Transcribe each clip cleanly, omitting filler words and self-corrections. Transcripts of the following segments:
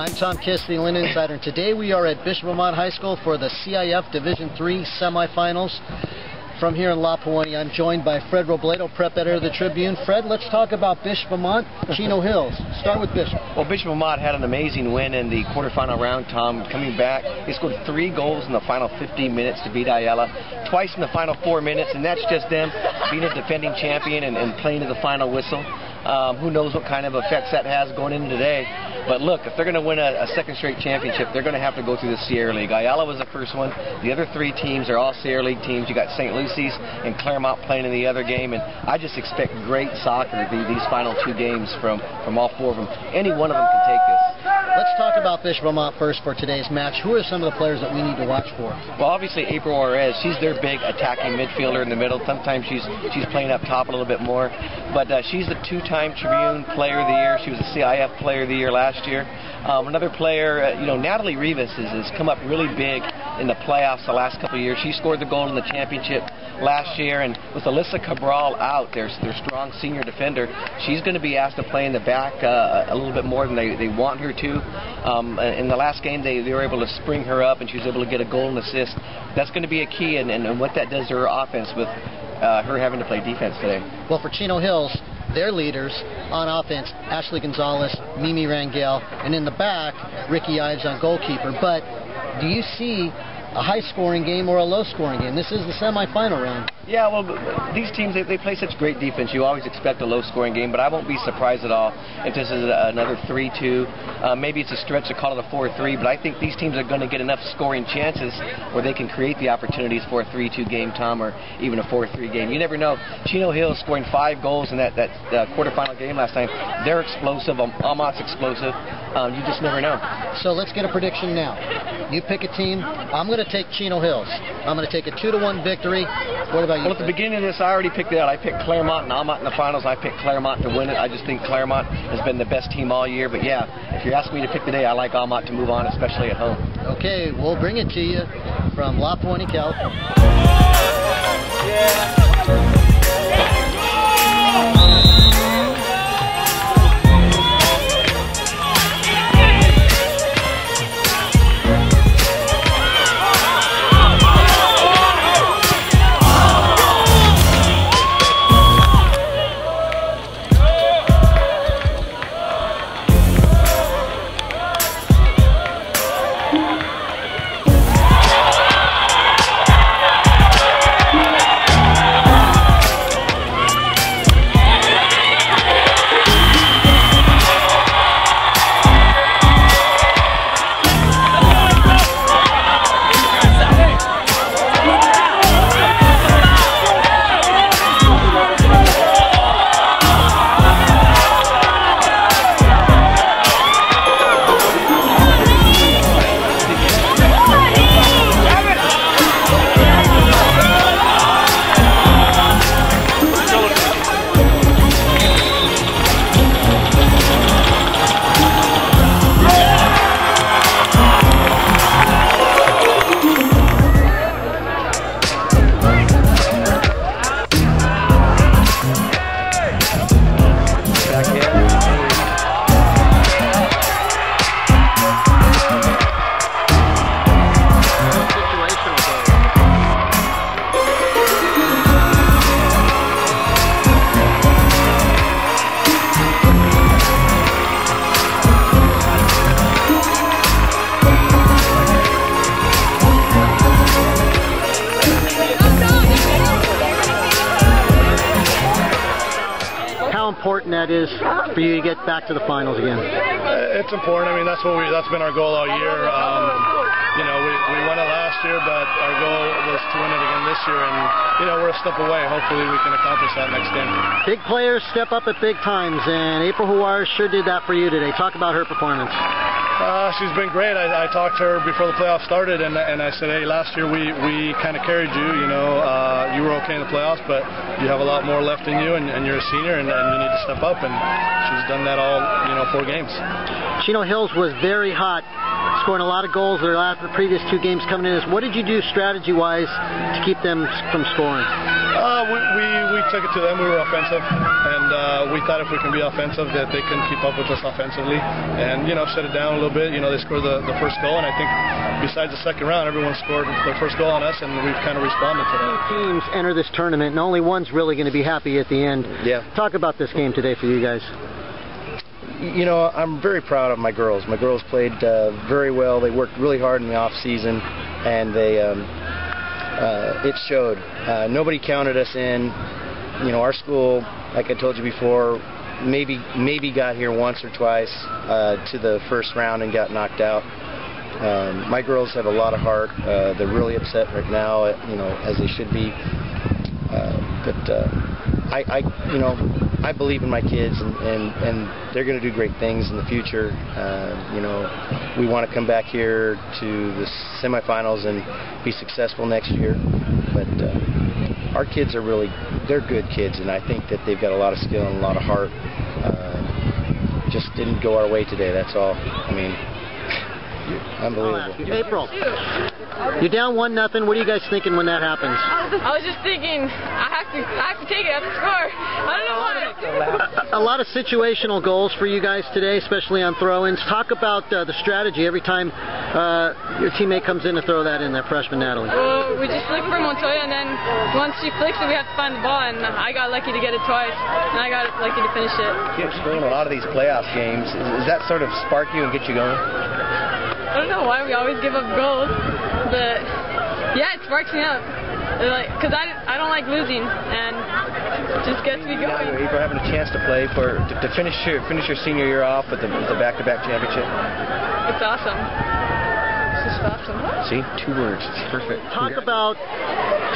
I'm Tom Kiss, the Lynn Insider, and today we are at Bishop Amat High School for the CIF Division III semifinals. From here in La Puente, I'm joined by Fred Robledo, prep editor of the Tribune. Fred, let's talk about Bishop Amat, Chino Hills. Start with Bishop. Well, Bishop Amat had an amazing win in the quarterfinal round, Tom. Coming back, he scored 3 goals in the final 15 minutes to beat Naeyli, twice in the final 4 minutes, and that's just them being a defending champion and playing to the final whistle. Who knows what kind of effects that has going into today. But look, if they're going to win a second straight championship, they're going to have to go through the Sierra League. Naeyli was the first one. The other 3 teams are all Sierra League teams. You got St. Lucy's and Claremont playing in the other game, and I just expect great soccer these final 2 games from all 4 of them. Any one of them can take this. Let's talk about Bishop Amat first for today's match. Who are some of the players that we need to watch for? Well, obviously April Juraez. She's their big attacking midfielder in the middle. Sometimes she's playing up top a little bit more, but she's the 2-time Tribune Player of the Year. She was a CIF Player of the Year last year. Another player, Naeyli Requero has come up really big in the playoffs the last couple of years. She scored the goal in the championship last year, and with Alyssa Cabral out, their strong senior defender, she's going to be asked to play in the back a little bit more than they want her to. In the last game, they were able to spring her up, and she was able to get a goal and assist. That's going to be a key, and what that does to her offense with her having to play defense today. Well, for Chino Hills, their leaders on offense, Ashley Gonzalez, Mimi Rangel, and in the back, Ricky Ives on goalkeeper. But do you see a high-scoring game or a low-scoring game? This is the semifinal round. Yeah, well, these teams, they play such great defense. You always expect a low-scoring game, but I won't be surprised at all if this is another 3-2. Maybe it's a stretch to call it a 4-3, but I think these teams are going to get enough scoring chances where they can create the opportunities for a 3-2 game, Tom, or even a 4-3 game. You never know. Chino Hills scoring 5 goals in that quarterfinal game last time. They're explosive. Amat's explosive. You just never know. So let's get a prediction now. You pick a team. I'm going to take Chino Hills. I'm going to take a 2-1 victory. What about you? Well, at the beginning of this, I already picked it out. I picked Claremont and Amat in the finals. I picked Claremont to win it. I just think Claremont has been the best team all year. But yeah, if you're asking me to pick today, I like Amat to move on, especially at home. Okay, we'll bring it to you from La Puente, California. How important that is for you to get back to the finals again? It's important. I mean, that's been our goal all year. We won it last year, but our goal was to win it again this year, and we're a step away. Hopefully we can accomplish that next game. Big players step up at big times, and April Juraez sure did that for you today. Talk about her performance. She's been great. I talked to her before the playoffs started, and I said, hey, last year we kind of carried you. You were okay in the playoffs, but you have a lot more left in you, and you're a senior, and you need to step up. And she's done that all 4 games. Chino Hills was very hot, scoring a lot of goals the previous 2 games coming in. What did you do strategy-wise to keep them from scoring? We took it to them. We were offensive, and we thought if we can be offensive that they couldn't keep up with us offensively, and shut it down a little bit. They scored the first goal, and I think besides the second round, everyone scored their first goal on us, and we've kind of responded to that. Teams enter this tournament, and only one's really going to be happy at the end. Yeah. Talk about this game today for you guys. I'm very proud of my girls. My girls played very well. They worked really hard in the off season, and they it showed. Nobody counted us in. Our school, like I told you before, maybe got here once or twice to the first round and got knocked out. My girls have a lot of heart. They're really upset right now, as they should be. But I believe in my kids, and they're going to do great things in the future. We want to come back here to the semifinals and be successful next year. But our kids they're good kids, and I think that they've got a lot of skill and a lot of heart. Just didn't go our way today, that's all. Unbelievable. April, you're down 1-0. What are you guys thinking when that happens? I was just thinking, I have to take it. I have to score. I don't know why. A lot of situational goals for you guys today, especially on throw-ins. Talk about the strategy every time your teammate comes in to throw that in there, freshman Naeyli. Well, we just look for Montoya, and then once she flicks it, we have to find the ball, and I got lucky to get it twice, and I got lucky to finish it. You explain a lot of these playoff games. Does that sort of spark you and get you going? I don't know why we always give up goals, but yeah, it sparks me up. Because I don't like losing, and it just gets me going. April, having a chance to play to finish your senior year off with the back-to-back championship. It's awesome. It's just awesome. See, 2 words. It's perfect. Talk about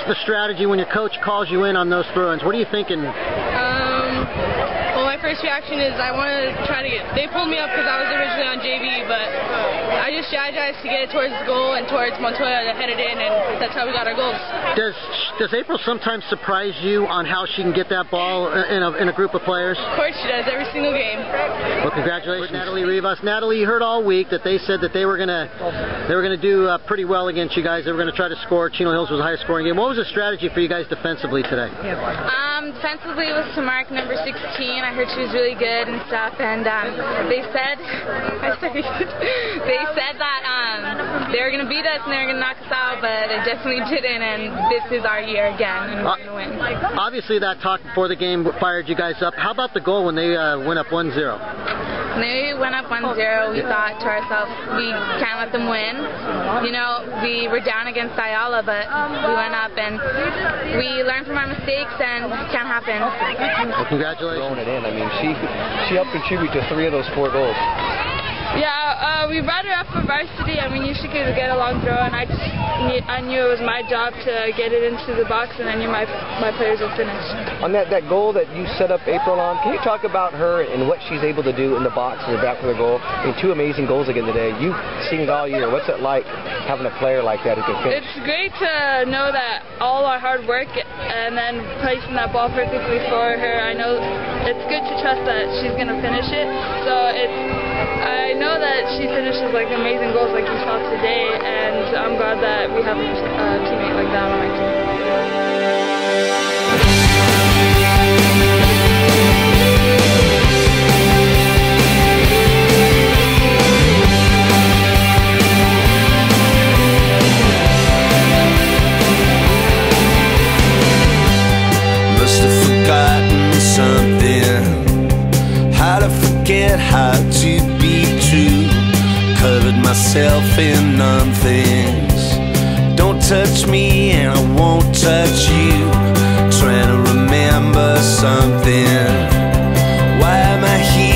the strategy when your coach calls you in on those throw-ins. What are you thinking? Well, my first reaction is I wanted to try to they pulled me up because I was originally on JV, but I just strategized to get it towards the goal and towards Montoya to head it in, and that's how we got our goals. Does April sometimes surprise you on how she can get that ball in a group of players? Of course she does, every single game. Well, congratulations, Naeyli Requero. Naeyli, you heard all week that they said that they were gonna do pretty well against you guys. They were gonna try to score. Chino Hills was the highest scoring game. What was the strategy for you guys defensively today? Defensively, it was to mark number 16. I heard she was really good and stuff, and they said that they were going to beat us and they were going to knock us out, but it definitely didn't, and this is our year again, and we're going to win. Obviously, that talk before the game fired you guys up. How about the goal when they went up 1-0? When they went up 1-0, we thought to ourselves, we can't let them win. We were down against Ayala, but we went up and we learned from our mistakes, and it can't happen. Well, congratulations. Throwing it in. She helped contribute to 3 of those 4 goals. Yeah, we brought her up for varsity, and we knew she could get a long throw, and I knew it was my job to get it into the box, and I knew my players would finish. On that goal that you set up April on, can you talk about her and what she's able to do in the box and back for the goal? 2 amazing goals again today. You've seen it all year. What's it like having a player like that who can finish? It's great to know that all our hard work and then placing that ball perfectly for her. I know it's good to trust that she's going to finish it. So I know that she finishes amazing goals like you saw today, and I'm glad that we have a teammate like that on my team. Must have forgotten something. How to forget how to be true. Covered myself in numb things. Don't touch me and I won't touch you. Trying to remember something. Why am I here?